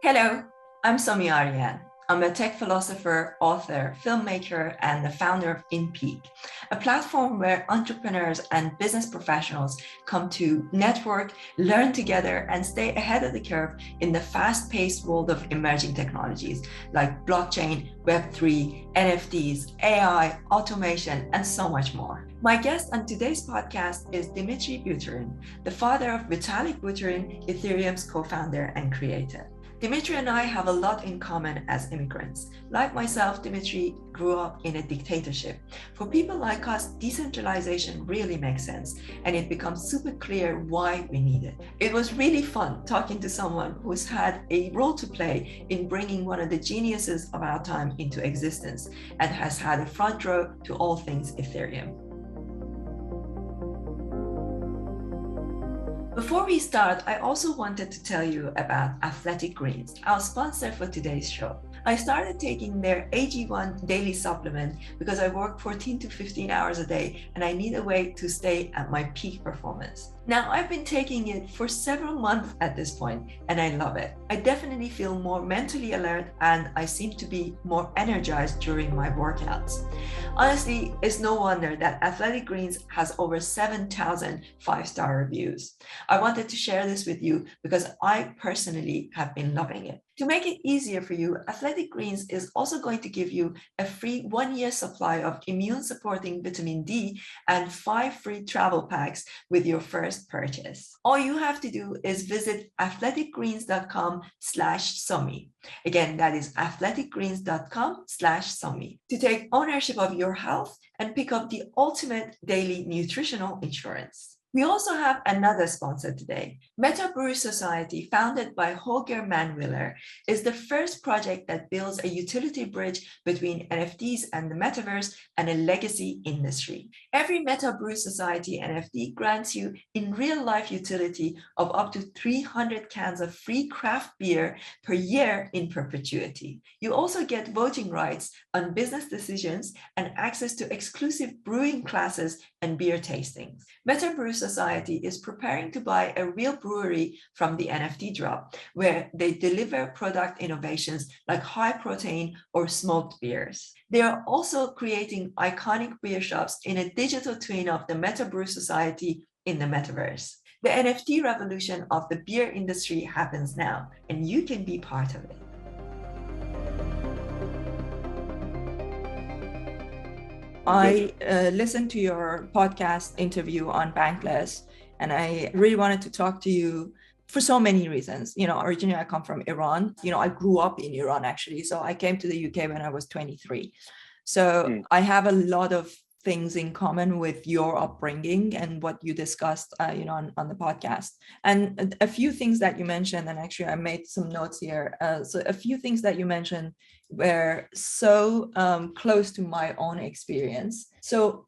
Hello, I'm Somi Arian. I'm a tech philosopher, author, filmmaker, and the founder of InPeak, a platform where entrepreneurs and business professionals come to network, learn together, and stay ahead of the curve in the fast-paced world of emerging technologies like blockchain, Web3, NFTs, AI, automation, and so much more. My guest on today's podcast is Dmitry Buterin, the father of Vitalik Buterin, Ethereum's co-founder and creator. Dmitry and I have a lot in common as immigrants. Like myself, Dmitry grew up in a dictatorship. For people like us, decentralization really makes sense, and it becomes super clear why we need it. It was really fun talking to someone who's had a role to play in bringing one of the geniuses of our time into existence and has had a front row to all things Ethereum. Before we start, I also wanted to tell you about Athletic Greens, our sponsor for today's show. I started taking their AG1 daily supplement because I work 14 to 15 hours a day and I need a way to stay at my peak performance. Now, I've been taking it for several months at this point and I love it. I definitely feel more mentally alert and I seem to be more energized during my workouts. Honestly, it's no wonder that Athletic Greens has over 7,000 five-star reviews. I wanted to share this with you because I personally have been loving it. To make it easier for you, Athletic Greens is also going to give you a free 1-year supply of immune-supporting vitamin D and 5 free travel packs with your first purchase. All you have to do is visit athleticgreens.com/Somi. Again, that is athleticgreens.com/Somi to take ownership of your health and pick up the ultimate daily nutritional insurance. We also have another sponsor today. Meta Brew Society, founded by Holger Manwiller, is the first project that builds a utility bridge between NFTs and the metaverse and a legacy industry. Every Meta Brew Society NFT grants you in real-life utility of up to 300 cans of free craft beer per year in perpetuity. You also get voting rights on business decisions and access to exclusive brewing classes and beer tastings. Meta Brew Society is preparing to buy a real brewery from the NFT drop, where they deliver product innovations like high protein or smoked beers. They are also creating iconic beer shops in a digital twin of the Meta Brew Society in the metaverse. The NFT revolution of the beer industry happens now, and you can be part of it. I listened to your podcast interview on Bankless, and I really wanted to talk to you for so many reasons. Originally I come from Iran. I grew up in Iran actually. So I came to the UK when I was 23. So I have a lot of things in common with your upbringing and what you discussed, on the podcast. And a few things that you mentioned, and actually I made some notes here. So a few things that you mentioned were so close to my own experience. So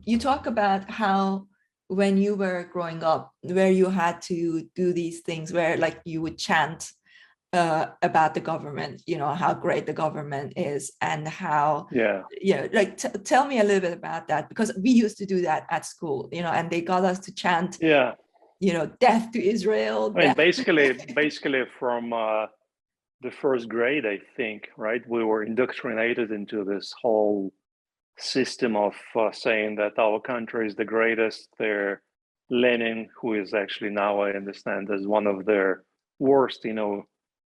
you talk about how when you were growing up, where you had to do these things where like you would chant about the government, how great the government is and how, tell me a little bit about that, because we used to do that at school, and they got us to chant, death to Israel. I mean, basically from the first grade, I think, right? We were indoctrinated into this whole system of saying that our country is the greatest. They're Lenin, who is actually now, I understand, as one of their worst,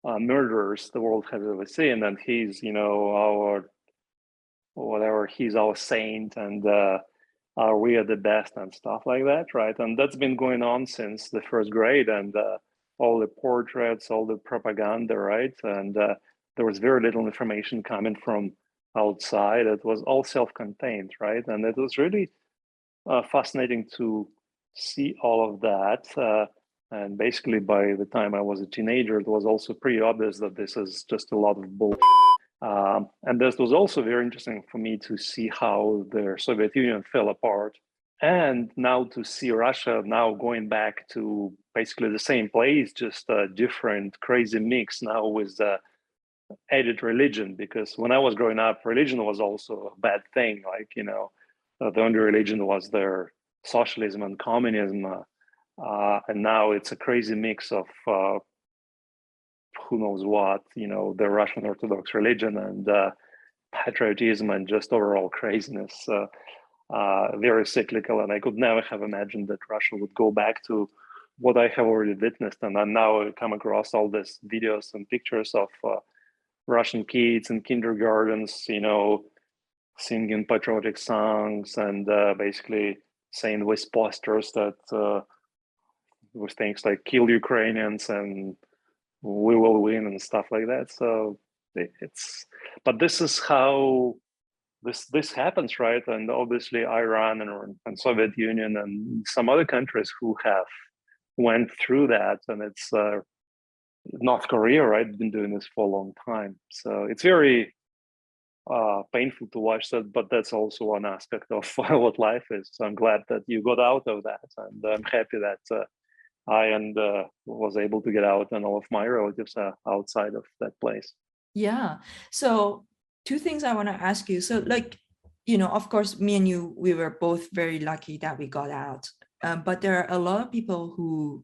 murderers the world has ever seen, and he's our whatever, he's our saint, and we are the best and stuff like that, right? And that's been going on since the first grade, and all the portraits, all the propaganda, right? And there was very little information coming from outside. It was all self-contained, right? And it was really fascinating to see all of that. And basically, by the time I was a teenager, it was also pretty obvious that this is just a lot of bullshit. And this was also very interesting for me to see how the Soviet Union fell apart. And now to see Russia now going back to basically the same place, just a different crazy mix now with added religion. Because when I was growing up, religion was also a bad thing. Like, the only religion was their socialism and communism. And now it's a crazy mix of who knows what, the Russian Orthodox religion and patriotism and just overall craziness. Very cyclical, and I could never have imagined that Russia would go back to what I have already witnessed. And then now I come across all these videos and pictures of Russian kids in kindergartens, singing patriotic songs and basically saying with posters that with things like "kill Ukrainians" and "we will win" and stuff like that. So but this is how this happens, right? And obviously Iran and Soviet Union and some other countries who have went through that, and it's North Korea, right, been doing this for a long time. So it's very painful to watch that, but that's also one aspect of what life is. So I'm glad that you got out of that, and I'm happy that I was able to get out, and all of my relatives are outside of that place. Yeah. So two things I want to ask you. So of course, me and you, we were both very lucky that we got out. But there are a lot of people who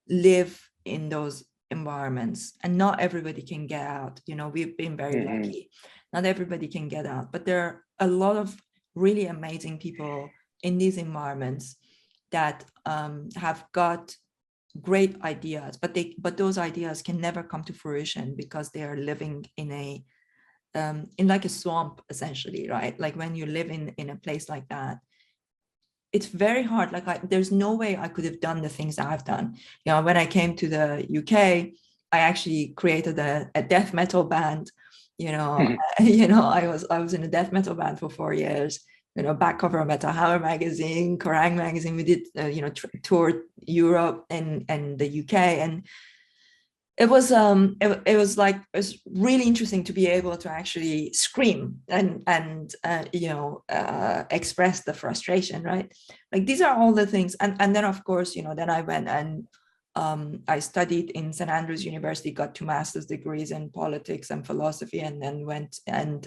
live in those environments, and not everybody can get out. We've been very lucky. Not everybody can get out, but there are a lot of really amazing people in these environments that have got great ideas, but those ideas can never come to fruition because they are living in like a swamp, essentially, right? Like when you live in a place like that, it's very hard. Like there's no way I could have done the things that I've done. When I came to the UK, I actually created a death metal band. I was in a death metal band for 4 years. Back cover of Metal Hammer magazine, Kerrang magazine. We did, toured Europe and the UK, and it was really interesting to be able to actually scream and express the frustration, right? Like these are all the things, and then of course, then I went and I studied in St. Andrews University, got 2 master's degrees in politics and philosophy, and then went and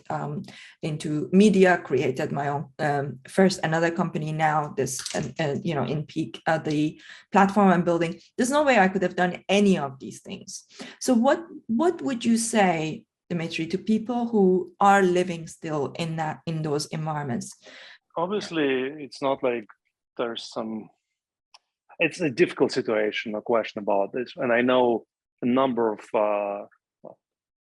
into media, created my own first another company. Now this, in peak, the platform I'm building. There's no way I could have done any of these things. So what would you say, Dmitry, to people who are living still in those environments? Obviously, it's not like there's it's a difficult situation, no question about this. And I know a number of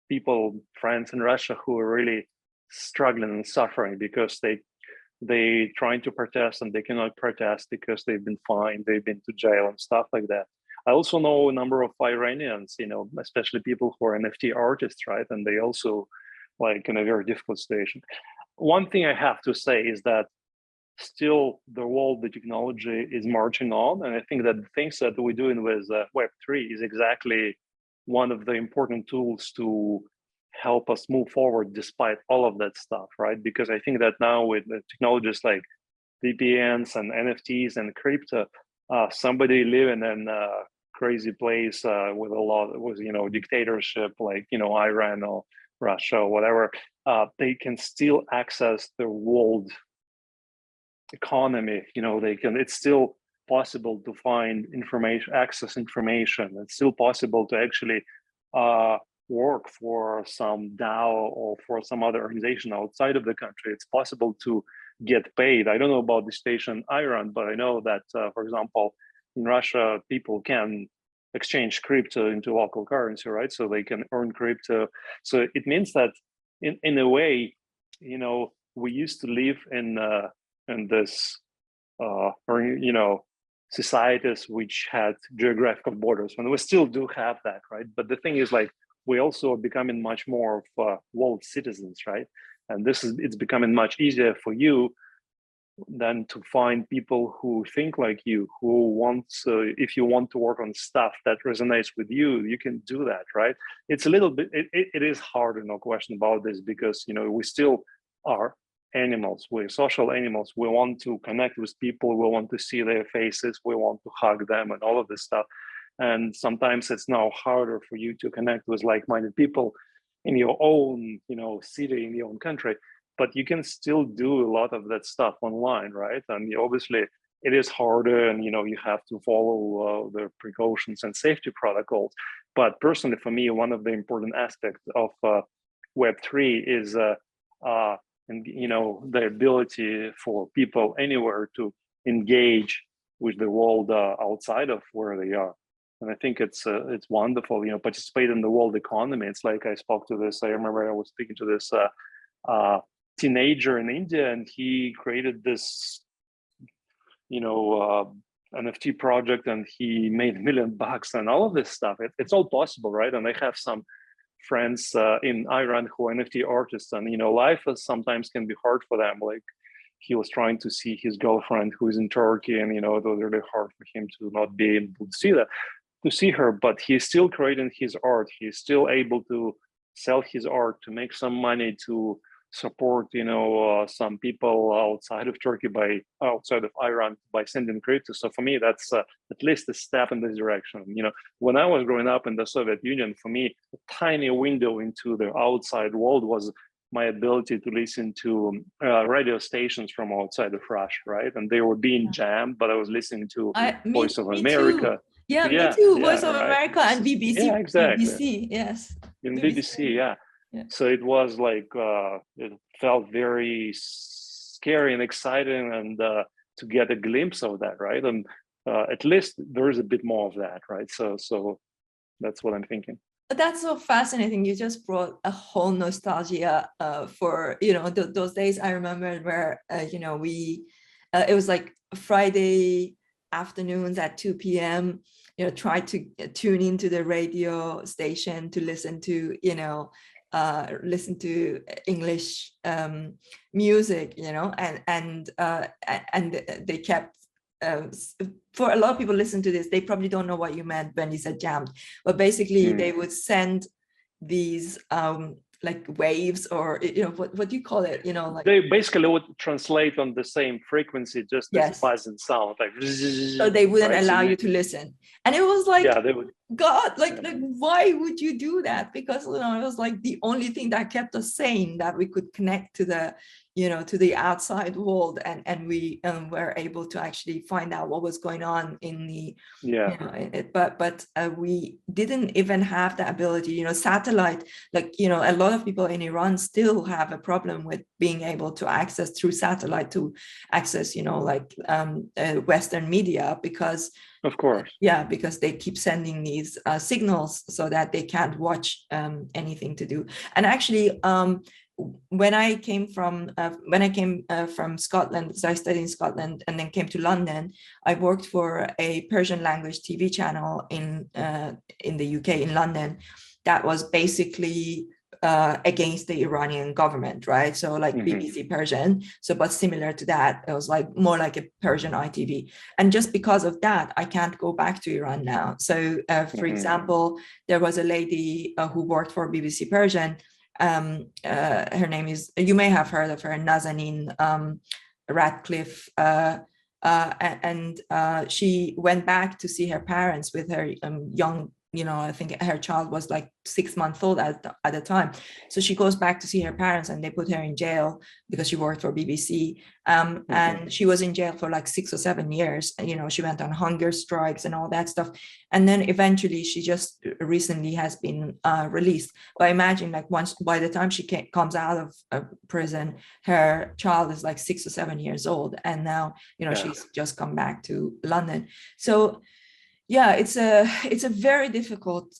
people, friends in Russia, who are really struggling and suffering because they trying to protest and they cannot protest because they've been fined, they've been to jail and stuff like that. I also know a number of Iranians, especially people who are NFT artists, right? And they also like in a very difficult situation. One thing I have to say is that still the world, the technology is marching on. And I think that the things that we're doing with Web3 is exactly one of the important tools to help us move forward despite all of that stuff, right? Because I think that now with the technologies like VPNs and NFTs and crypto, somebody living in a crazy place with dictatorship like, Iran or Russia or whatever, they can still access the world economy. It's still possible to find information, access information. It's still possible to actually work for some DAO or for some other organization outside of the country. It's possible to get paid. I don't know about the station in Iran, but I know that, for example, in Russia, people can exchange crypto into local currency, right? So they can earn crypto. So it means that in a way, we used to live in this, societies which had geographical borders, and we still do have that, right? But the thing is, like, we also are becoming much more of world citizens, right? And it's becoming much easier for you than to find people who think like you, who want, if you want to work on stuff that resonates with you, you can do that, right? It's a little bit, it is harder, no question about this, because, we still are animals. We're social animals. We want to connect with people. We want to see their faces. We want to hug them and all of this stuff. And sometimes it's now harder for you to connect with like-minded people in your own, city, in your own country. But you can still do a lot of that stuff online, right? And obviously, it is harder, and you have to follow the precautions and safety protocols. But personally, for me, one of the important aspects of Web3 is the ability for people anywhere to engage with the world outside of where they are. And I think it's wonderful, participate in the world economy. It's like I spoke to this, I remember I was speaking to this teenager in India, and he created this, NFT project, and he made $1 million and all of this stuff. It's all possible, right? And I have some friends in Iran who are NFT artists, and life sometimes can be hard for them. Like, he was trying to see his girlfriend who is in Turkey, and it was really hard for him to not be able to see her, but he's still creating his art. He's still able to sell his art, to make some money, to support some people outside of Turkey, outside of Iran, by sending crypto. So for me, that's at least a step in this direction. When I was growing up in the Soviet Union, for me, a tiny window into the outside world was my ability to listen to radio stations from outside of Russia, right? And they were being jammed, but I was listening to Voice of America. Too. Yeah, me too. Voice of America and BBC. Yeah, exactly. BBC, yes. In BBC, yeah. So it was like, it felt very scary and exciting, and to get a glimpse of that, right? And at least there is a bit more of that, right? So that's what I'm thinking. That's so fascinating. You just brought a whole nostalgia for, those days. I remember where, it was like Friday afternoons at 2 p.m., try to tune into the radio station to listen to, listen to English music, and they kept, for a lot of people listen to this, they probably don't know what you meant when you said jammed, but basically they would send these like waves, or what do you call it, like they basically would translate on the same frequency, just this buzzing sound, like, so they wouldn't allow you to listen. And it was like, they would. God, like why would you do that? Because it was like the only thing that kept us sane, that we could connect to the to the outside world, and we were able to actually find out what was going on in the but we didn't even have the ability, satellite, like a lot of people in Iran still have a problem with being able to access through satellite, to access Western media, because of course, because they keep sending these signals so that they can't watch anything to do. And actually, when I came from Scotland, so I studied in Scotland and then came to London, I worked for a Persian language TV channel in the UK, in London, that was basically against the Iranian government, right? So like BBC Persian, but similar to that, it was like more like a Persian ITV. And just because of that, I can't go back to Iran now. So for example, there was a lady who worked for BBC Persian. Her name is, you may have heard of her, Nazanin Radcliffe, and she went back to see her parents with her young, I think her child was like 6 months old at the time. So she goes back to see her parents, and they put her in jail because she worked for BBC. And she was in jail for like 6 or 7 years. She went on hunger strikes and all that stuff. And then eventually she just recently has been released. But imagine, like, by the time she comes out of prison, her child is like 6 or 7 years old. And now, she's just come back to London. So yeah, it's a very difficult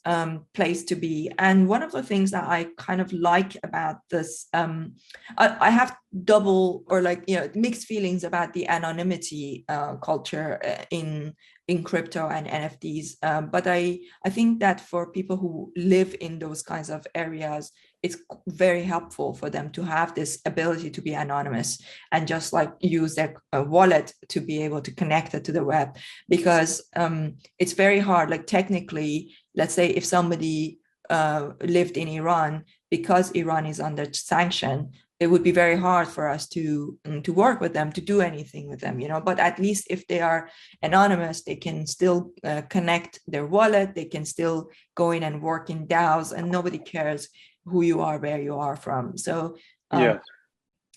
place to be. And one of the things that I kind of like about this, I have double or mixed feelings about the anonymity culture in crypto and NFTs. But I think that for people who live in those kinds of areas, it's very helpful for them to have this ability to be anonymous and just like use their wallet to be able to connect it to the web, because it's very hard. Like technically, let's say if somebody lived in Iran, because Iran is under sanction, it would be very hard for us to work with them, to do anything with them, but at least if they are anonymous, they can still connect their wallet, they can still go in and work in DAOs, and nobody cares who you are, where you are from. So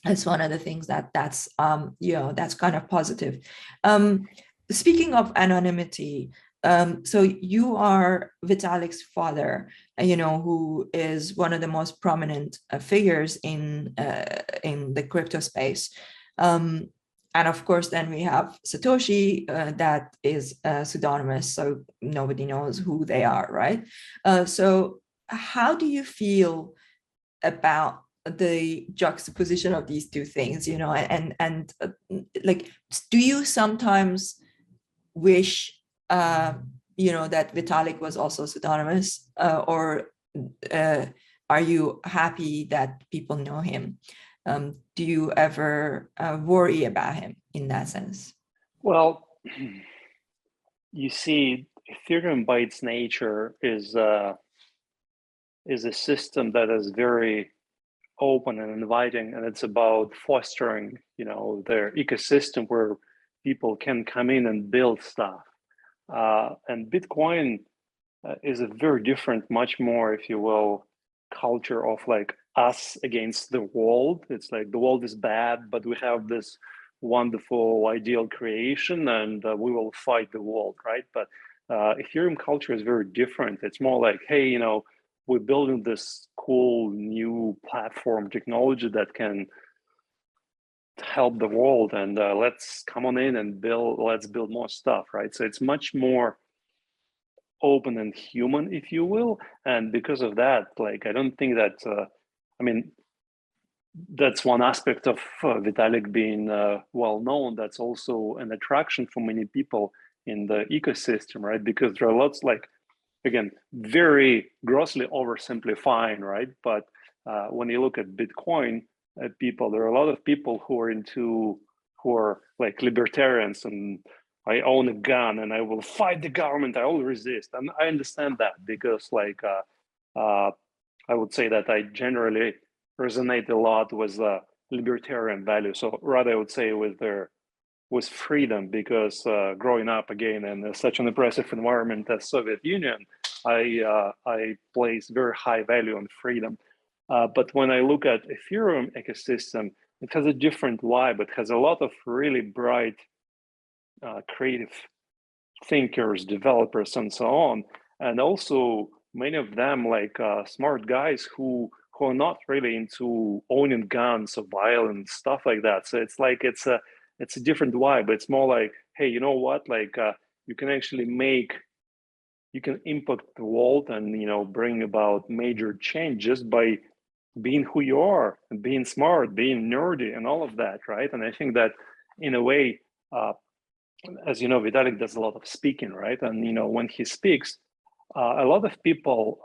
That's one of the things that's that's kind of positive. Speaking of anonymity, so you are Vitalik's father, who is one of the most prominent figures in the crypto space. And of course, then we have Satoshi, that is pseudonymous, so nobody knows who they are, right? So how do you feel about the juxtaposition of these two things, and like, do you sometimes wish, that Vitalik was also pseudonymous, or are you happy that people know him? Do you ever worry about him in that sense? Well, you see, Ethereum by its nature is a system that is very open and inviting, and it's about fostering, their ecosystem where people can come in and build stuff. And Bitcoin is a very different, much more, if you will, culture of like us against the world. It's like the world is bad, but we have this wonderful ideal creation, and we will fight the world, right? But Ethereum culture is very different. It's more like, hey, we're building this cool new platform technology that can help the world, and let's come on in and let's build more stuff, right? So it's much more open and human, if you will. And because of that, like, I don't think that, that's one aspect of Vitalik being well known. That's also an attraction for many people in the ecosystem, right? Because there are lots, like, again, very grossly oversimplifying, right? But when you look at Bitcoin people, there are a lot of people who are like libertarians, and I own a gun and I will fight the government, I will resist. And I understand that, because like I would say that I generally resonate a lot with libertarian values. So rather I would say with freedom, because growing up again in such an oppressive environment as Soviet Union, I place very high value on freedom. But when I look at Ethereum ecosystem, it has a different vibe. It has a lot of really bright, creative thinkers, developers, and so on. And also many of them like smart guys who are not really into owning guns or violence, stuff like that. So it's like, it's a different vibe. It's more like, hey, you know what? Like you can actually you can impact the world and, bring about major change just by being who you are and being smart, being nerdy and all of that, right? And I think that in a way, as you know, Vitalik does a lot of speaking, right? And when he speaks, a lot of people,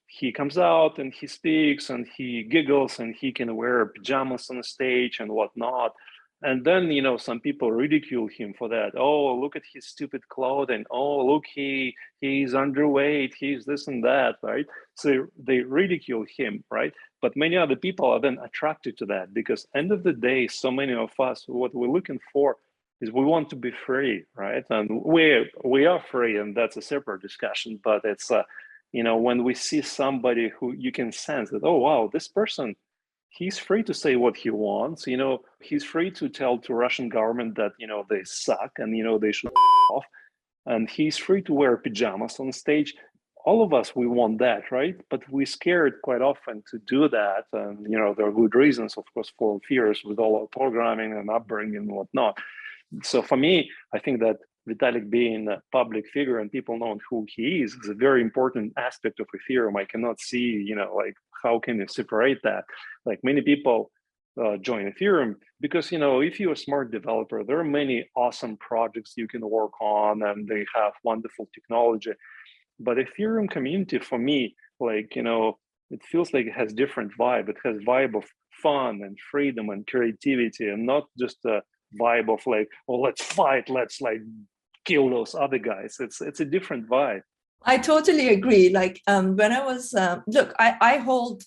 he comes out and he speaks and he giggles and he can wear pajamas on the stage and whatnot. And then, some people ridicule him for that. Oh, look at his stupid clothing. Oh, look, he's underweight. He's this and that, right? So they ridicule him, right? But many other people are then attracted to that, because end of the day, so many of us, what we're looking for is we want to be free, right? And we are free, and that's a separate discussion. But it's when we see somebody who you can sense that, oh wow, this person, he's free to say what he wants. He's free to tell to Russian government that they suck and they should off, and he's free to wear pajamas on stage. All of us, we want that, right? But we're scared quite often to do that, and there are good reasons, of course, for fears with all our programming and upbringing and whatnot. So for me, I think that Vitalik being a public figure and people knowing who he is a very important aspect of Ethereum. I cannot see, like, how can you separate that? Like, many people join Ethereum because, if you're a smart developer, there are many awesome projects you can work on and they have wonderful technology. But Ethereum community, for me, like, it feels like it has different vibe. It has vibe of fun and freedom and creativity, and not just a vibe of like, oh, let's fight, let's like kill those other guys. It's a different vibe. I totally agree. Like when I was, look, I hold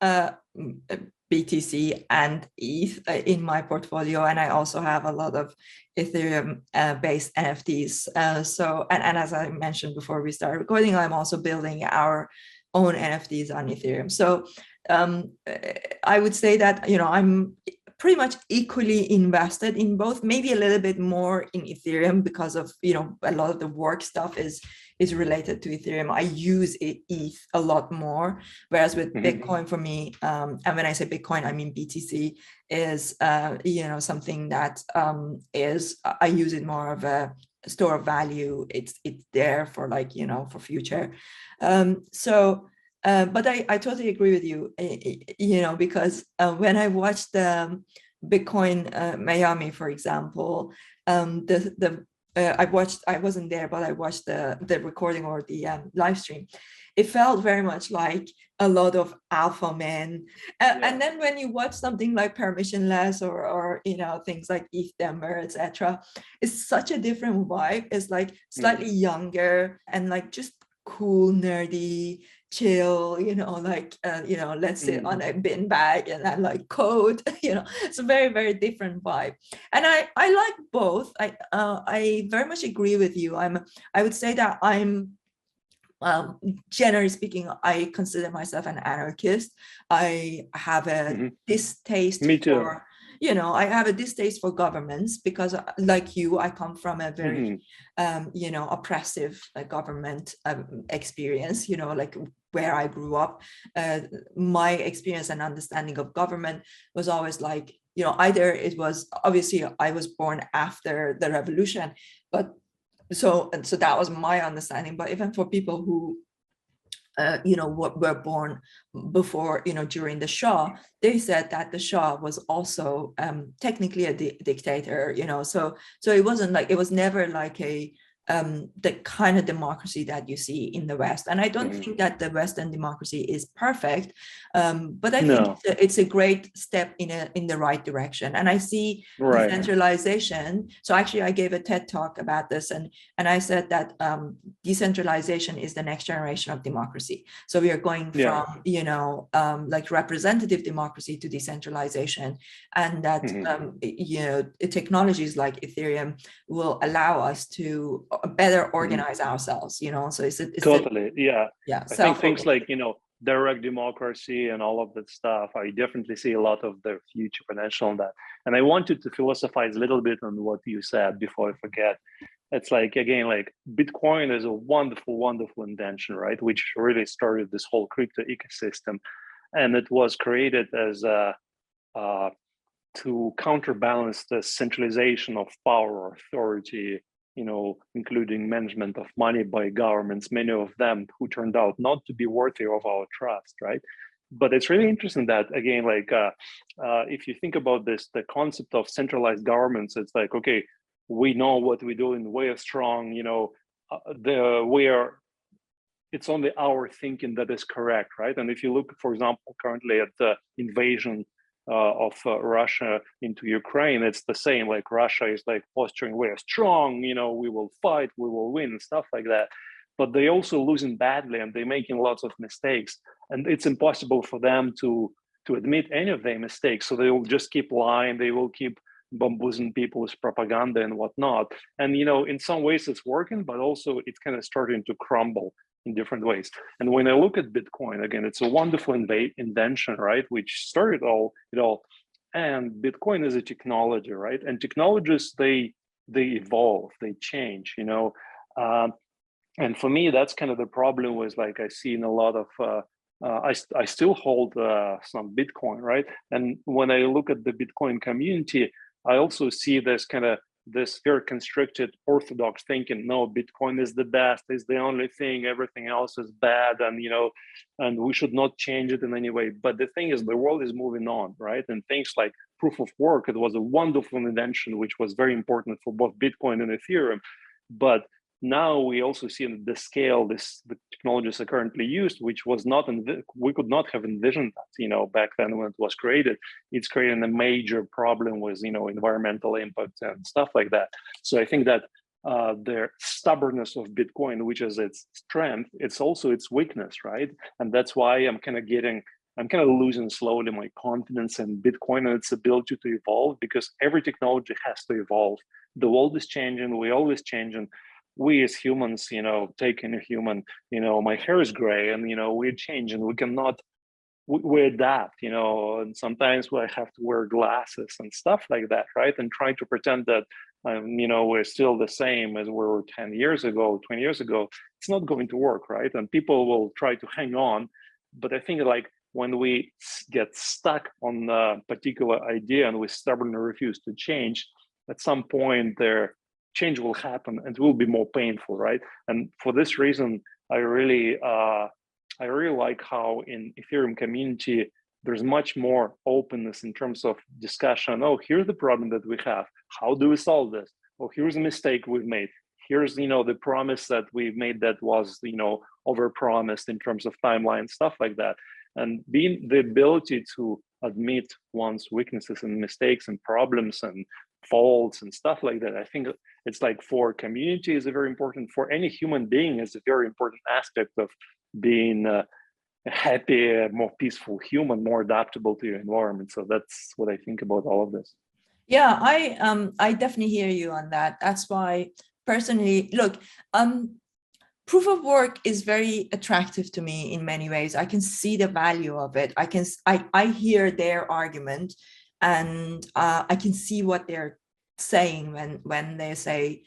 BTC and ETH in my portfolio, and I also have a lot of Ethereum based NFTs. So, and as I mentioned before we started recording, I'm also building our own NFTs on Ethereum. So I would say that, I'm pretty much equally invested in both, maybe a little bit more in Ethereum because of, a lot of the work stuff is related to Ethereum. I use ETH a lot more, whereas with Bitcoin for me, and when I say Bitcoin, I mean BTC, is, something that is, I use it more of a store of value. It's there for for future. But I totally agree with you, because when I watched the Bitcoin Miami, for example, I wasn't there, but I watched the recording or the live stream. It felt very much like a lot of alpha men. And then when you watch something like permissionless or things like ETH Denver, etc., it's such a different vibe. It's like slightly younger and like just cool, nerdy, chill, let's sit on a bin bag and I like code, it's a very, very different vibe. And I like both. I very much agree with you. I would say that I'm, generally speaking, I consider myself an anarchist. I have a distaste for, I have a distaste for governments because, like you, I come from a very, oppressive government experience, like where I grew up. My experience and understanding of government was always like, either it was, obviously I was born after the revolution, but so that was my understanding. But even for people who were born before, during the Shah, they said that the Shah was also technically a dictator, so it wasn't like, it was never like the kind of democracy that you see in the West. And I don't think that the Western democracy is perfect, but I think it's a great step in the right direction. And I see decentralization. So actually, I gave a TED talk about this, and I said that decentralization is the next generation of democracy. So we are going from like representative democracy to decentralization, and that technologies like Ethereum will allow us to better organize ourselves, so it's totally. I think things like direct democracy and all of that stuff, I definitely see a lot of the future potential in that. And I wanted to philosophize a little bit on what you said before I forget. It's like, again, like Bitcoin is a wonderful invention, right, which really started this whole crypto ecosystem, and it was created as to counterbalance the centralization of power or authority, including management of money by governments, many of them who turned out not to be worthy of our trust, right? But it's really interesting that, again, like if you think about this, the concept of centralized governments, it's like, okay, we know what we're doing, we're strong, it's only our thinking that is correct, right? And if you look, for example, currently at the invasion of Russia into Ukraine, it's the same. Like Russia is like posturing, we're strong, we will fight, we will win, and stuff like that. But they're also losing badly, and they're making lots of mistakes, and it's impossible for them to admit any of their mistakes. So they will just keep lying. They will keep bamboozling people with propaganda and whatnot. And in some ways it's working, but also it's kind of starting to crumble in different ways. And when I look at Bitcoin, again, it's a wonderful invention, right, which started it all. And Bitcoin is a technology, right? And technologies, they evolve, they change, and for me, that's kind of the problem with, like, I see in a lot of I still hold some Bitcoin, right? And when I look at the Bitcoin community, I also see this very constricted orthodox thinking. No, Bitcoin is the best, is the only thing, everything else is bad, and and we should not change it in any way. But the thing is, the world is moving on, right? And things like proof of work, it was a wonderful invention which was very important for both Bitcoin and Ethereum. But now we also see the scale the technologies are currently used, which was not we could not have envisioned that back then when it was created. It's creating a major problem with environmental impact and stuff like that. So I think that the stubbornness of Bitcoin, which is its strength, it's also its weakness, right? And that's why I'm kind of losing slowly my confidence in Bitcoin and its ability to evolve, because every technology has to evolve. The world is changing, we're always changing. we as humans, taking a human, my hair is gray, and we change, and we cannot. We adapt, and sometimes we have to wear glasses and stuff like that, right? And trying to pretend that, we're still the same as we were 10 years ago, 20 years ago. It's not going to work, right? And people will try to hang on. But I think like when we get stuck on a particular idea and we stubbornly refuse to change, at some point their change will happen and it will be more painful, right? And for this reason, I really like how in Ethereum community, there's much more openness in terms of discussion. Oh, here's the problem that we have. How do we solve this? Oh, here's a mistake we've made. Here's, the promise that we've made that was, over-promised in terms of timeline, stuff like that. And being the ability to admit one's weaknesses and mistakes and problems and faults and stuff like that, I think it's like for community is a very important, for any human being is a very important aspect of being a happy, more peaceful human, more adaptable to your environment. So that's what I think about all of this. Yeah, I definitely hear you on that. That's why personally, look, proof of work is very attractive to me in many ways. I can see the value of it. I hear their argument, and I can see what they're saying when they say,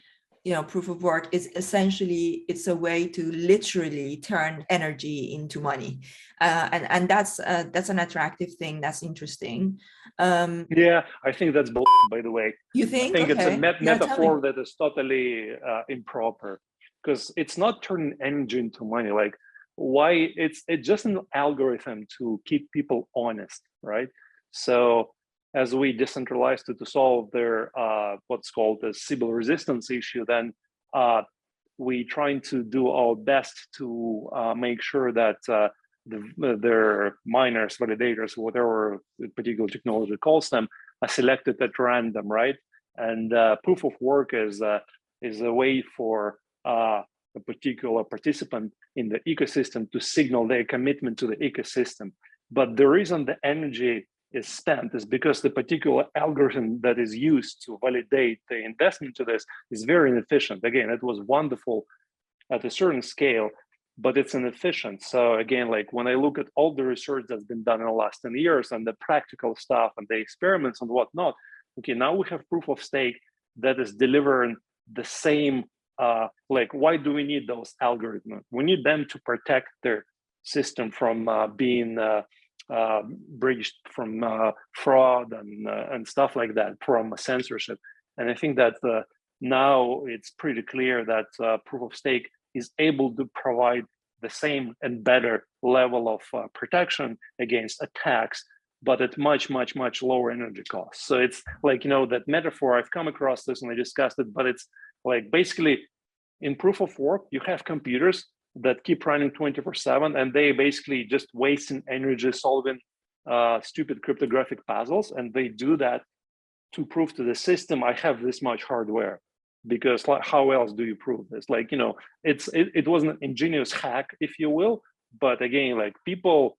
proof of work is essentially, it's a way to literally turn energy into money, and that's an attractive thing. That's interesting. Yeah, I think that's bull, by the way. You think? I think okay. It's a metaphor that is totally improper, because it's not turning energy into money. Like, why? It's just an algorithm to keep people honest, right? So as we decentralize to solve their what's called the Sybil resistance issue, then we trying to do our best to make sure that their miners, validators, whatever the particular technology calls them, are selected at random, right? And proof of work is a way for a particular participant in the ecosystem to signal their commitment to the ecosystem. But the reason the energy is spent is because the particular algorithm that is used to validate the investment to this is very inefficient. Again, it was wonderful at a certain scale, but it's inefficient. So again, like when I look at all the research that's been done in the last 10 years and the practical stuff and the experiments and whatnot, okay, now we have proof of stake that is delivering the same, like, why do we need those algorithms? We need them to protect their system from being breached, from fraud and stuff like that, from censorship. And I think that now it's pretty clear that proof of stake is able to provide the same and better level of protection against attacks, but at much, much, much lower energy costs. So it's like, that metaphor, I've come across this and I discussed it, but it's like basically in proof of work, you have computers that keep running 24/7, and they basically just wasting energy solving stupid cryptographic puzzles. And they do that to prove to the system, I have this much hardware. Because like, how else do you prove this? Like, it was an ingenious hack, if you will. But again, like people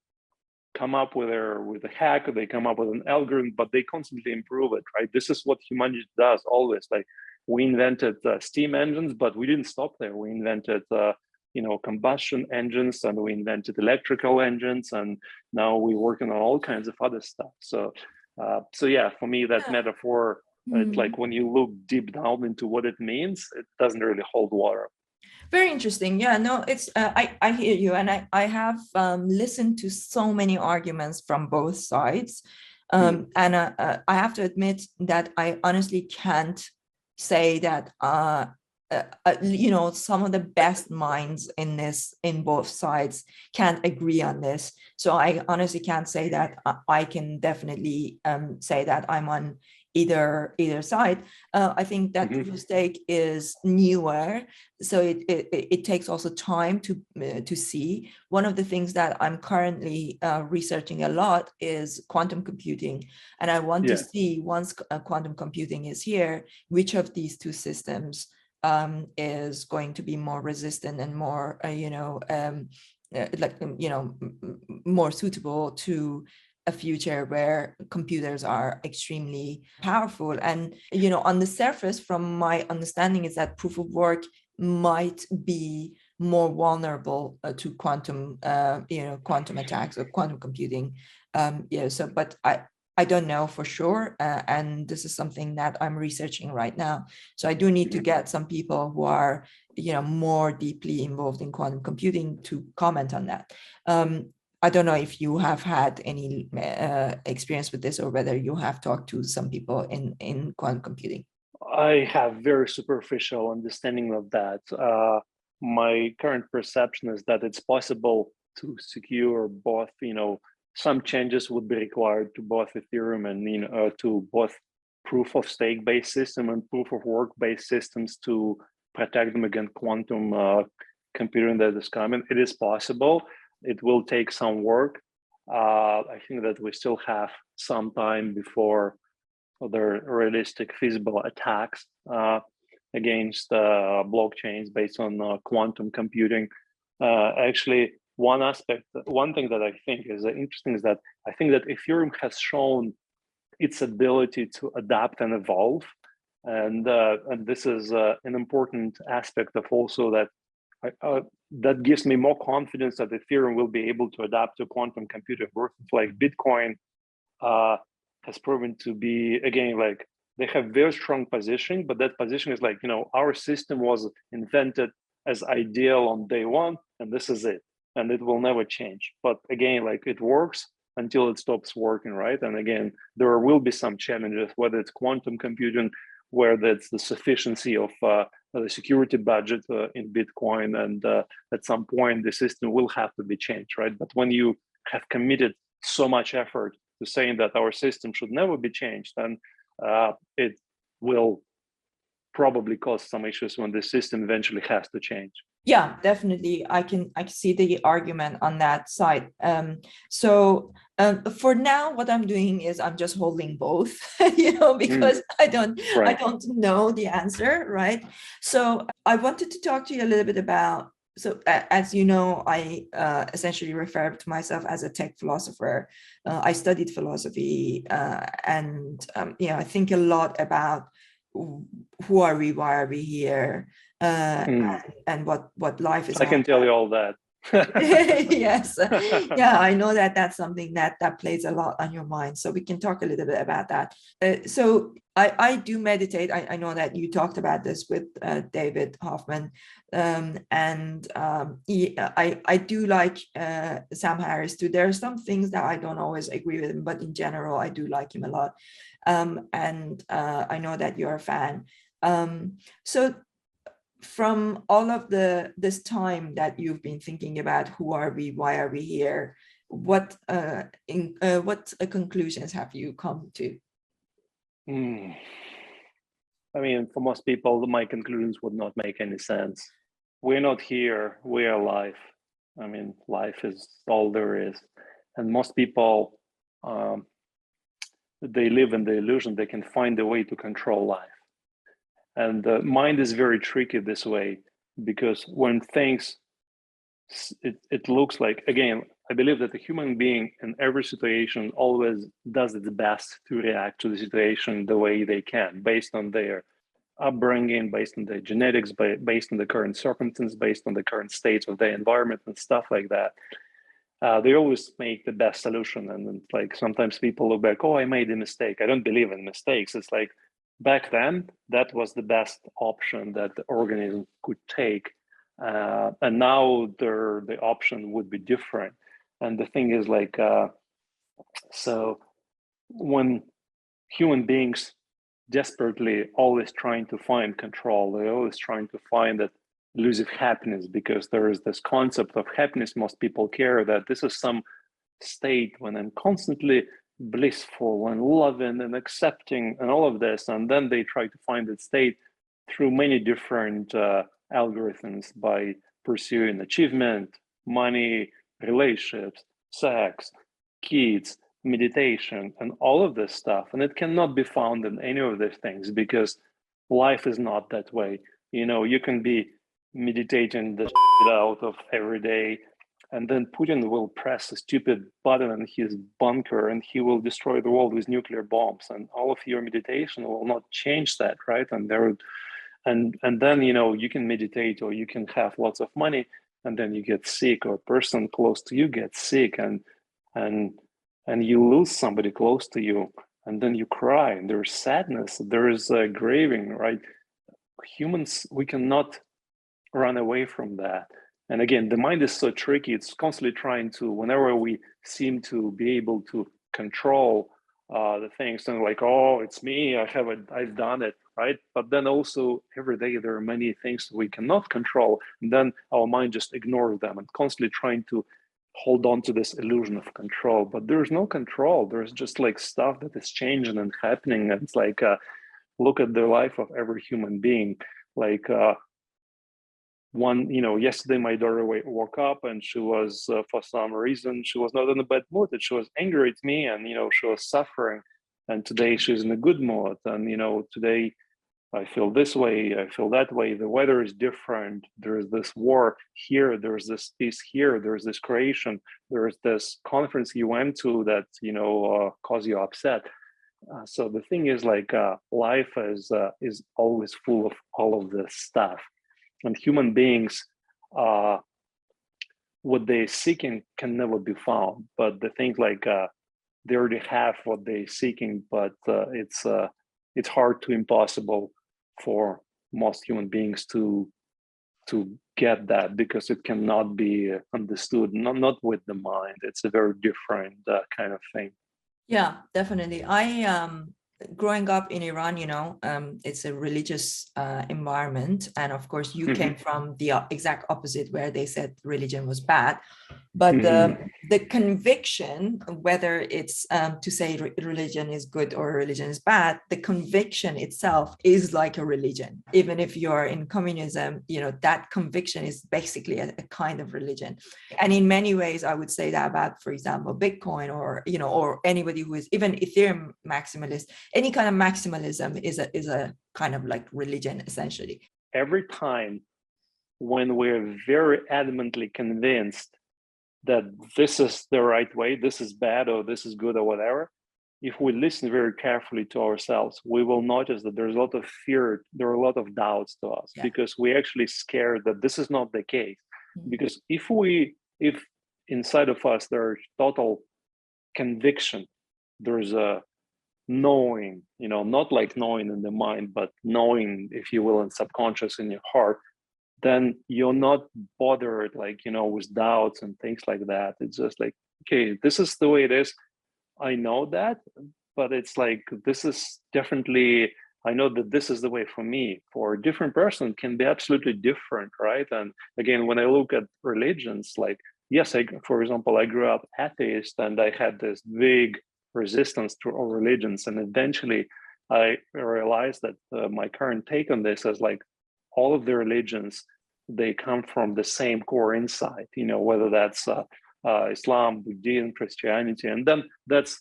come up with a hack, or they come up with an algorithm, but they constantly improve it, right? This is what humanity does always. Like we invented steam engines, but we didn't stop there. We invented combustion engines, and we invented electrical engines, and now we're working on all kinds of other stuff. So yeah, for me, that metaphor, it's like when you look deep down into what it means, it doesn't really hold water. Very interesting. Yeah, no, it's I hear you, and I have listened to so many arguments from both sides, and I have to admit that I honestly can't say that some of the best minds in both sides can't agree on this. So I honestly can't say that I can definitely say that I'm on either side. I think that proof of stake is newer, so it takes also time to see. One of the things that I'm currently researching a lot is quantum computing, and I want to see, once quantum computing is here, which of these two systems is going to be more resistant and more more suitable to a future where computers are extremely powerful. And on the surface, from my understanding, is that proof of work might be more vulnerable to quantum, quantum attacks or quantum computing. But I don't know for sure, and this is something that I'm researching right now. So I do need to get some people who are, more deeply involved in quantum computing to comment on that. I don't know if you have had any experience with this, or whether you have talked to some people in quantum computing. I have very superficial understanding of that. My current perception is that it's possible to secure both, some changes would be required to both Ethereum and, to both proof of stake based system and proof of work based systems to protect them against quantum computing that is coming. It is possible. It will take some work. I think that we still have some time before other realistic feasible attacks against blockchains based on quantum computing. Actually, one thing that I think is interesting is that I think that Ethereum has shown its ability to adapt and evolve, and this is an important aspect of also that that gives me more confidence that Ethereum will be able to adapt to quantum computing versus like Bitcoin has proven to be, again, like they have very strong positioning, but that position is like, our system was invented as ideal on day one, and this is it, and it will never change. But again, like it works until it stops working, right? And again, there will be some challenges, whether it's quantum computing, where that's the sufficiency of the security budget in Bitcoin, and at some point the system will have to be changed, right? But when you have committed so much effort to saying that our system should never be changed, then it will probably cause some issues when the system eventually has to change. Yeah, definitely. I can see the argument on that side. So for now, what I'm doing is I'm just holding both, because I don't know the answer, right? So I wanted to talk to you a little bit about. So as you know, I essentially refer to myself as a tech philosopher. I studied philosophy, and I think a lot about who are we, why are we here, and what life is. I can tell you all that. Yes. Yeah, I know that that's something that plays a lot on your mind, so we can talk a little bit about that. So I do meditate. I know that you talked about this with David Hoffman, and I do like Sam Harris too. There are some things that I don't always agree with him, but in general I do like him a lot, and I know that you're a fan. So from all of this time that you've been thinking about who are we, why are we here, what conclusions have you come to? I mean, for most people, my conclusions would not make any sense. We're not here, we are life. I mean, life is all there is. And most people, they live in the illusion they can find a way to control life. And the mind is very tricky this way, because when things, it looks like, again, I believe that the human being in every situation always does its best to react to the situation the way they can, based on their upbringing, based on their genetics, based on the current circumstances, based on the current states of their environment and stuff like that. They always make the best solution. And like sometimes people look back, oh, I made a mistake. I don't believe in mistakes. It's like, back then, that was the best option that the organism could take. And now the option would be different. And the thing is like, so when human beings desperately always trying to find control, they're always trying to find that elusive happiness, because there is this concept of happiness. Most people care that this is some state when I'm constantly blissful and loving and accepting and all of this, and then they try to find that state through many different algorithms by pursuing achievement, money, relationships, sex, kids, meditation, and all of this stuff. And it cannot be found in any of these things, because life is not that way. You can be meditating the shit out of every day, and then Putin will press a stupid button in his bunker and he will destroy the world with nuclear bombs, and all of your meditation will not change that, right? And and then, you know, you can meditate or you can have lots of money, and then you get sick, or a person close to you gets sick, and you lose somebody close to you, and then you cry, and there's sadness, there's grieving, right? Humans, we cannot run away from that. And again, the mind is so tricky. It's constantly trying to, whenever we seem to be able to control the things, and like, oh, it's me, I've done it, right? But then also every day there are many things we cannot control, and then our mind just ignores them and constantly trying to hold on to this illusion of control. But there's no control. There's just like stuff that is changing and happening. And it's like, look at the life of every human being. Like, yesterday my daughter woke up, and she was, for some reason, she was not in a bad mood, and she was angry at me, and, she was suffering. And today she's in a good mood. And, today I feel this way, I feel that way. The weather is different. There's this war here. There's this peace here. There's this creation. There's this conference you went to that, caused you upset. So the thing is, like, life is always full of all of this stuff. And human beings, what they're seeking can never be found. But the thing, like, they already have what they're seeking, but it's hard to impossible for most human beings to get that, because it cannot be understood, not with the mind. It's a very different kind of thing. Yeah, definitely. I growing up in Iran, it's a religious environment, and of course you came from the exact opposite, where they said religion was bad. But the conviction, whether it's to say religion is good or religion is bad, the conviction itself is like a religion. Even if you're in communism, that conviction is basically a kind of religion. And in many ways, I would say that about, for example, Bitcoin, or or anybody who is even Ethereum maximalist. Any kind of maximalism is a kind of like religion, essentially. Every time when we're very adamantly convinced that this is the right way, this is bad, or this is good, or whatever, if we listen very carefully to ourselves, we will notice that there's a lot of fear, there are a lot of doubts to us, because we actually scared that this is not the case. Because if inside of us there's total conviction, there's a knowing, not like knowing in the mind, but knowing, if you will, in subconscious, in your heart, then you're not bothered, like, with doubts and things like that. It's just like, okay, this is the way it is. I know that, but it's like, this is definitely, I know that this is the way for me. For a different person, it can be absolutely different, right? And again, when I look at religions, like, yes, for example, I grew up atheist, and I had this big resistance to all religions. And eventually I realized that my current take on this is like, all of the religions, they come from the same core insight, whether that's Islam, Buddhism, Christianity, and then that's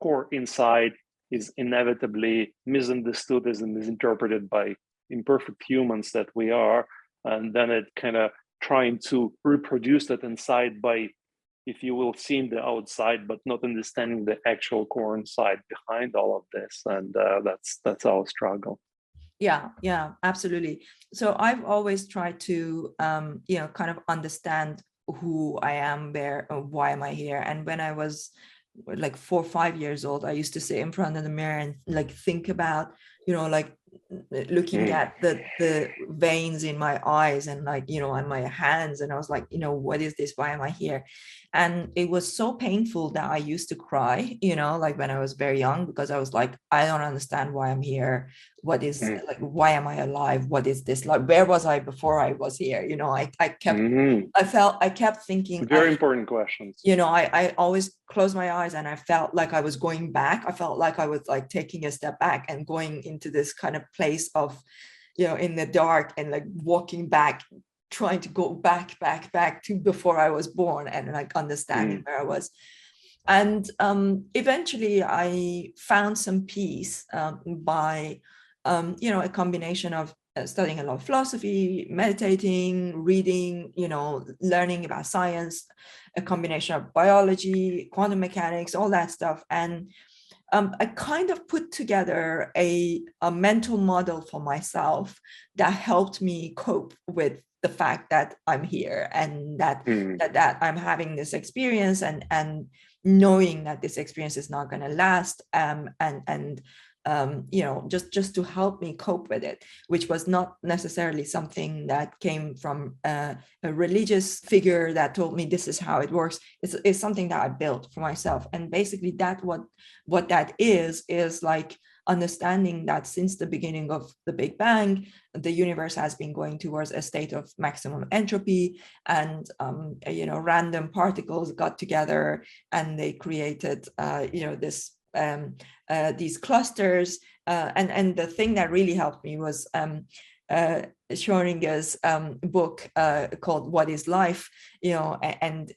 core insight is inevitably misunderstood and misinterpreted by imperfect humans that we are. And then it kind of trying to reproduce that inside by, if you will, seeing the outside, but not understanding the actual core inside behind all of this. And that's our struggle. Yeah, absolutely. So I've always tried to, kind of understand who I am, why am I here? And when I was like 4 or 5 years old, I used to sit in front of the mirror and like think about, like looking at the veins in my eyes and like, on my hands. And I was like, what is this? Why am I here? And it was so painful that I used to cry, like when I was very young, because I was like, I don't understand why I'm here. What is like, why am I alive? What is this? Like, where was I before I was here? I kept thinking very important questions. I always closed my eyes and I felt like I was going back. I felt like I was like taking a step back and going into this kind of place of, in the dark, and like walking back, trying to go back to before I was born, and like understanding where I was. And eventually I found some peace by, a combination of studying a lot of philosophy, meditating, reading, learning about science, a combination of biology, quantum mechanics, all that stuff. And I kind of put together a mental model for myself that helped me cope with the fact that I'm here and that I'm having this experience and knowing that this experience is not going to last, and just to help me cope with it, which was not necessarily something that came from a religious figure that told me this is how it works. It's something that I built for myself. And basically what that is like understanding that since the beginning of the Big Bang, the universe has been going towards a state of maximum entropy, and random particles got together and they created these clusters, and the thing that really helped me was Schrodinger's book called "What Is Life?" And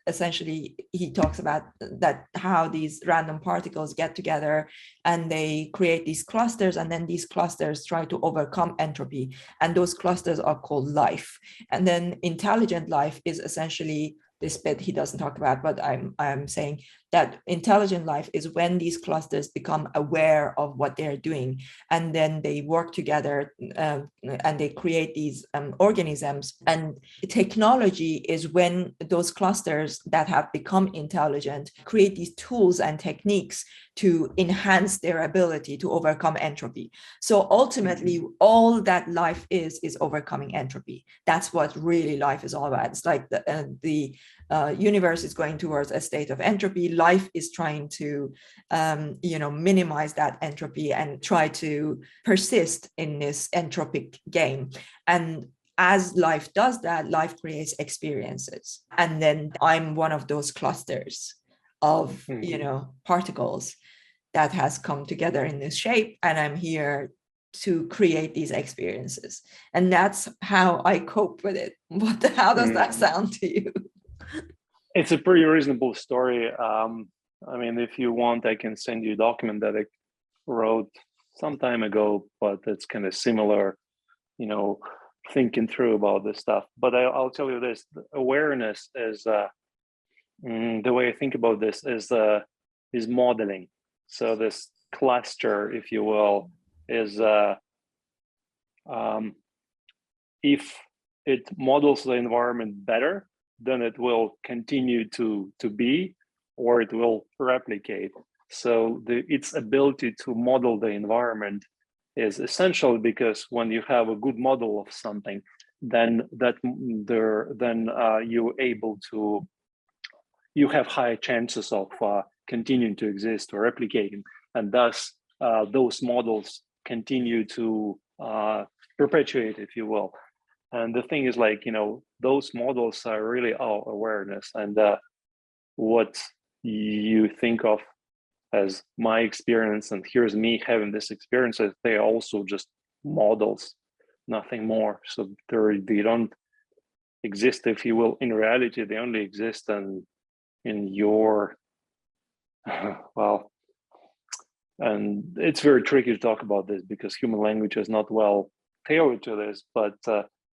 essentially he talks about that, how these random particles get together and they create these clusters, and then these clusters try to overcome entropy, and those clusters are called life. And then intelligent life is essentially this bit he doesn't talk about, but I'm saying that intelligent life is when these clusters become aware of what they're doing, and then they work together and they create these organisms. And technology is when those clusters that have become intelligent create these tools and techniques to enhance their ability to overcome entropy. So ultimately, all that life is overcoming entropy. That's what really life is all about. It's like the universe is going towards a state of entropy. Life is trying to, minimize that entropy and try to persist in this entropic game. And as life does that, life creates experiences. And then I'm one of those clusters of, particles that has come together in this shape. And I'm here to create these experiences. And that's how I cope with it. How does that sound to you? It's a pretty reasonable story. If you want, I can send you a document that I wrote some time ago, but it's kind of similar, thinking through about this stuff. But I'll tell you this: awareness is the way I think about this is modeling. So this cluster, if you will, is if it models the environment better, then it will continue to be, or it will replicate. So its ability to model the environment is essential, because when you have a good model of something, then you have higher chances of continuing to exist or replicating, and thus those models continue to perpetuate, if you will. And the thing is, those models are really our awareness, and what you think of as my experience, and here's me having this experience, they are also just models, nothing more. So they don't exist, if you will, in reality. They only exist in your and it's very tricky to talk about this because human language is not well tailored to this. But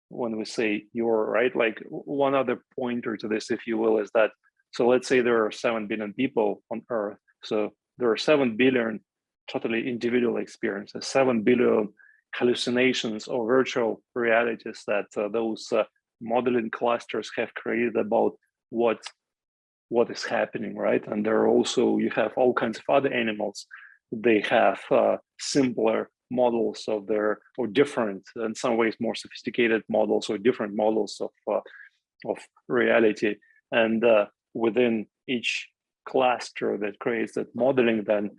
when we say you're right, one other pointer to this, if you will, is that, so let's say there are 7 billion people on Earth. So there are 7 billion totally individual experiences, 7 billion hallucinations or virtual realities that those modeling clusters have created about what is happening, right? And there are also, you have all kinds of other animals. They have simpler models of or different, in some ways more sophisticated models, or different models of reality. And within each cluster that creates that modeling, then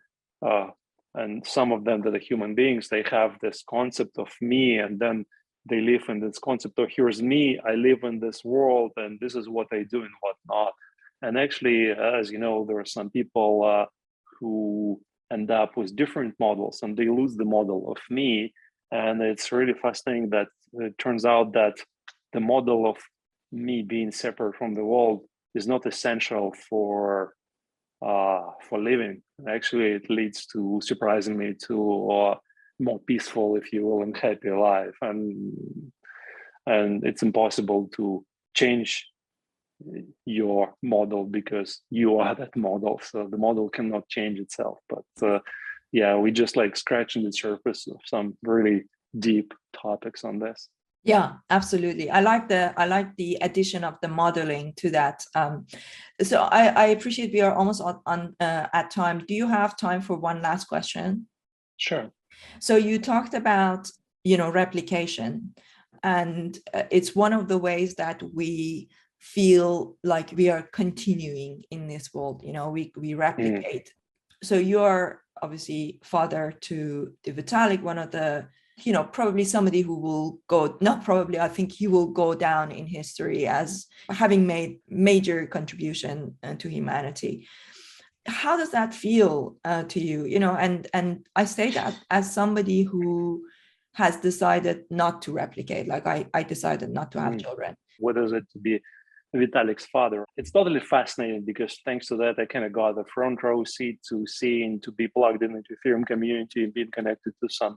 and some of them that are human beings, they have this concept of me, and then they live in this concept of here's me, I live in this world, and this is what I do and what not. And actually, as you know, there are some people who end up with different models, and they lose the model of me. And it's really fascinating that it turns out that the model of me being separate from the world is not essential for living. Actually, it leads to, surprisingly, to more peaceful, if you will, and happier life. And it's impossible to change your model because you are that model. So the model cannot change itself. But yeah, we just like scratching the surface of some really deep topics on this. Yeah, absolutely. I like the addition of the modeling to that. So I appreciate we are almost on at time. Do you have time for one last question? Sure. So you talked about, replication, and it's one of the ways that we feel like we are continuing in this world. We replicate. So you're obviously father to Vitalik, one of the, probably somebody who will go, not probably, I think he will go down in history as having made major contribution to humanity. How does that feel to you? And I say that as somebody who has decided not to replicate, like I decided not to have children. What is it to be Vitalik's father? It's totally fascinating because thanks to that, I kind of got a front row seat to seeing, to be plugged into the Ethereum community and being connected to some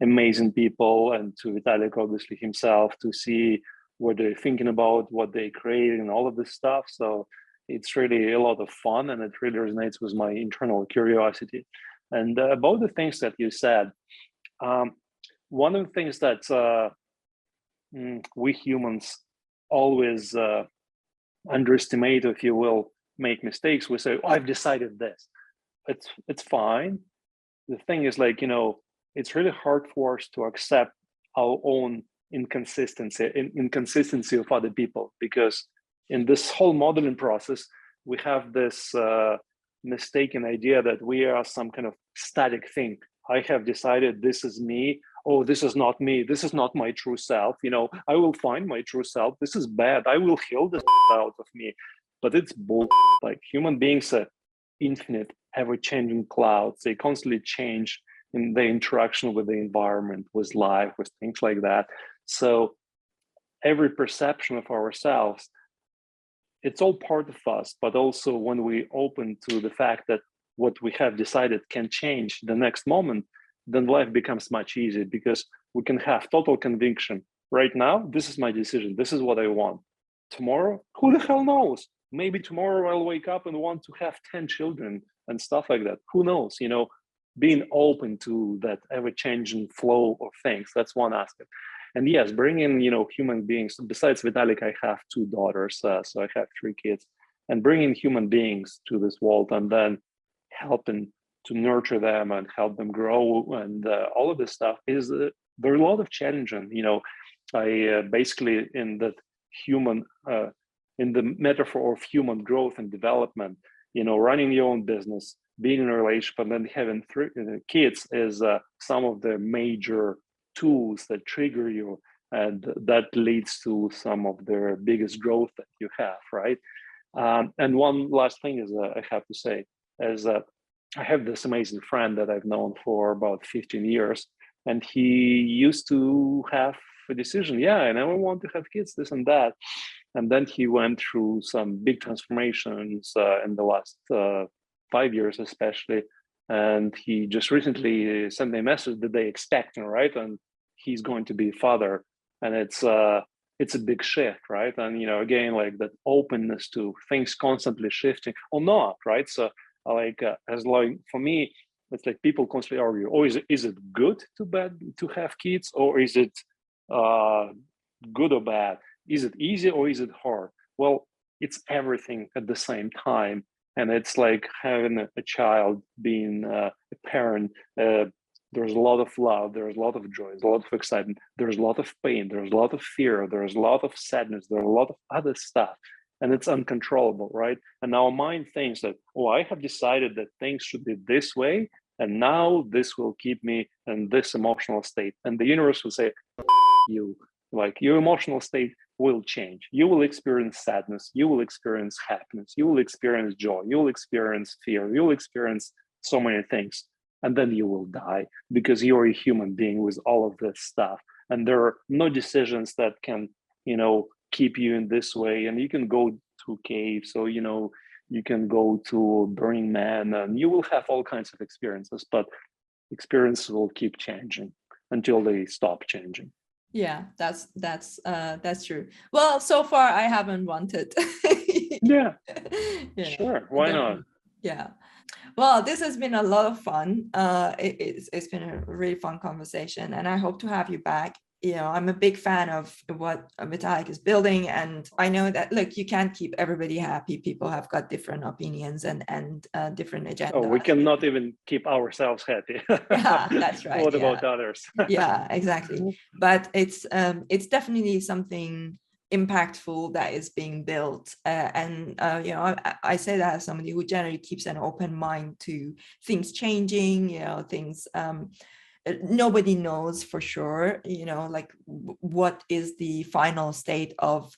amazing people, and to Vitalik, obviously himself, to see what they're thinking about, what they create, and all of this stuff. So it's really a lot of fun, and it really resonates with my internal curiosity. And about the things that you said, one of the things that we humans always underestimate, if you will, make mistakes. We say, "Oh, I've decided this." It's fine. The thing is, like, it's really hard for us to accept our own inconsistency of other people, because in this whole modeling process, we have this mistaken idea that we are some kind of static thing. I have decided this is me. Oh, this is not me. This is not my true self. I will find my true self. This is bad. I will heal this out of me. But it's bull. Like, human beings are infinite, ever-changing clouds. They constantly change in the interaction with the environment, with life, with things like that. So every perception of ourselves, it's all part of us. But also when we open to the fact that what we have decided can change the next moment, then life becomes much easier, because we can have total conviction. Right now, this is my decision. This is what I want. Tomorrow, who the hell knows? Maybe tomorrow I'll wake up and want to have 10 children and stuff like that. Who knows? Being open to that ever-changing flow of things. That's one aspect. And yes, bringing, human beings. Besides Vitalik, I have 2 daughters, so I have 3 kids. And bringing human beings to this world, and then helping to nurture them and help them grow, and all of this stuff is there's a lot of challenging. I basically, in that human, in the metaphor of human growth and development, running your own business, being in a relationship, and then having 3 kids is some of the major tools that trigger you, and that leads to some of the biggest growth that you have, right? And one last thing is, I have to say, is that I have this amazing friend that I've known for about 15 years, and he used to have a decision. Yeah, I never want to have kids, this and that. And then he went through some big transformations in the last 5 years, especially. And he just recently sent me a message that they expect him, right? And he's going to be a father. And it's a big shift, right? And, again, like that openness to things constantly shifting or not, right? So for me, it's like people constantly argue, oh, is it good to have kids, or is it good or bad? Is it easy or is it hard? Well, it's everything at the same time. And it's like having a child, being a parent. There's a lot of love, there's a lot of joy, there's a lot of excitement, there's a lot of pain, there's a lot of fear, there's a lot of sadness, there's a lot of other stuff. And it's uncontrollable, right? And our mind thinks that, oh, I have decided that things should be this way, and now this will keep me in this emotional state. And the universe will say, you, like, your emotional state will change. You will experience sadness, you will experience happiness, you will experience joy, you will experience fear, you will experience so many things. And then you will die, because you're a human being with all of this stuff. And there are no decisions that can, keep you in this way. And you can go to caves, so you can go to Burning Man, and you will have all kinds of experiences, but experiences will keep changing until they stop changing. Yeah, that's true. Well, so far I haven't wanted. Yeah, Yeah. sure. Why not? Yeah. Well, this has been a lot of fun. It's been a really fun conversation, and I hope to have you back. I'm a big fan of what Vitalik is building, and I know that, look, you can't keep everybody happy. People have got different opinions and different agendas. Oh, we cannot even keep ourselves happy. Yeah, that's right. What about others? Yeah, exactly. But it's definitely something impactful that is being built, I say that as somebody who generally keeps an open mind to things changing, things nobody knows for sure, like what is the final state of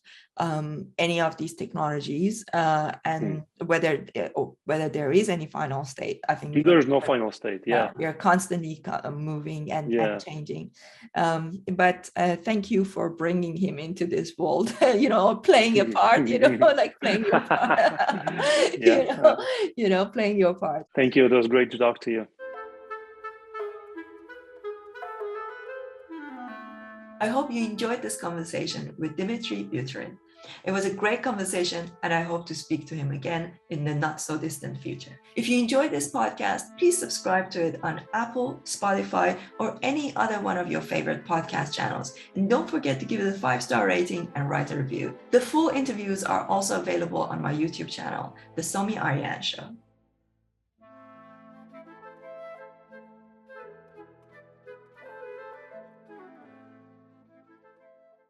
any of these technologies, and whether there is any final state. I think there's no final state. Yeah, we are constantly moving and changing. But thank you for bringing him into this world. Playing a part. Like playing your part. Playing your part. Thank you. It was great to talk to you. I hope you enjoyed this conversation with Dmitry Buterin. It was a great conversation, and I hope to speak to him again in the not so distant future. If you enjoyed this podcast, please subscribe to it on Apple, Spotify, or any other one of your favorite podcast channels. And don't forget to give it a 5-star rating and write a review. The full interviews are also available on my YouTube channel, The Somi Arian Show.